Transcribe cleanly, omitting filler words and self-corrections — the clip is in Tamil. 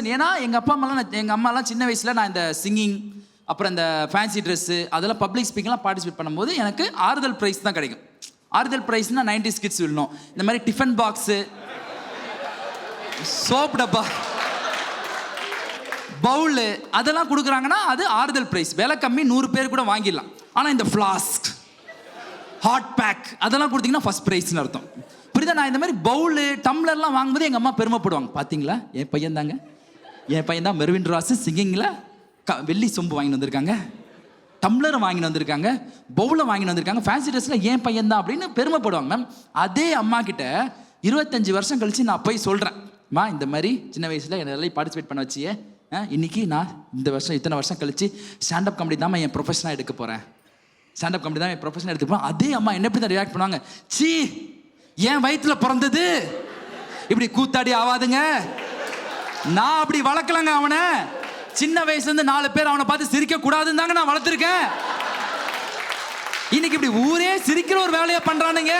ஏன்னா எங்கள் அம்மாலாம் சின்ன வயசில் நான் இந்த சிங்கிங் அப்புறம் இந்த ஃபேன்சி ட்ரெஸ்ஸு அதெல்லாம் பப்ளிக் ஸ்பீக்கிங்லாம் பார்ட்டிசிபேட் பண்ணும்போது எனக்கு ஆறுதல் ப்ரைஸ் தான் கிடைக்கும். ஆறுதல் ப்ரைஸ்னா 90s கிட்ஸ் விடணும். இந்த மாதிரி டிஃபன் பாக்ஸு, சோப் டப்பா, பவுலு அதெல்லாம் கொடுக்குறாங்கன்னா அது ஆறுதல் ப்ரைஸ். விலை கம்மி, 100 பேர் கூட வாங்கிடலாம். ஆனால் இந்த ஃப்ளாஸ்க், ஹாட் பேக் அதெல்லாம் கொடுத்தீங்கன்னா ஃபஸ்ட் ப்ரைஸ்னு அர்த்தம். புரியுதா? நான் இந்த மாதிரி பவுலு டம்ளர்லாம் வாங்கும்போது எங்கள் அம்மா பெருமைப்படுவாங்க. பார்த்தீங்களா, என் பையன் தான் மெர்வின் ராசு சிங்கிங்கில் வெள்ளி சொம்பு வாங்கிட்டு வந்திருக்காங்க, டம்ளரை வாங்கிட்டு வந்திருக்காங்க, பவுலை வாங்கிட்டு வந்திருக்காங்க, ஃபேன்சி ட்ரெஸ்ஸில் என் பையன் தான் அப்படின்னு பெருமைப்படுவாங்க. மேம் அதே அம்மா கிட்ட 25 வருஷம் கழிச்சு நான் போய் சொல்கிறேன், மா இந்த மாதிரி சின்ன வயசில் என்னெல்லாம் பார்ட்டிசிபேட் பண்ண வச்சியே, இன்னைக்கு நான் இந்த வருஷம் இத்தனை வருஷம் கழிச்சு ஸ்டாண்டப் காமெடி தான் என் ப்ரொஃபஷனாக எடுக்க போகிறேன், ஸ்டாண்டப் காமெடி தான் என் ப்ரொஃபஷனாக எடுக்க போகிறேன். அதே அம்மா என்ன எப்படி தான் ரியாக்ட் பண்ணுவாங்க, சீ என் வயிற்றுல பிறந்தது இப்படி கூத்தாடி ஆவாதுங்க, நான் அப்படி வளர்க்கலங்க அவனை, சின்ன வயசுலேருந்து 4 பேர் அவனை பார்த்து சிரிக்க கூடாதுன்னு தாங்க நான் வளர்த்துருக்கேன். இன்னைக்கு இப்படி ஊரே சிரிக்கிற ஒரு வேலையை பண்றானுங்க.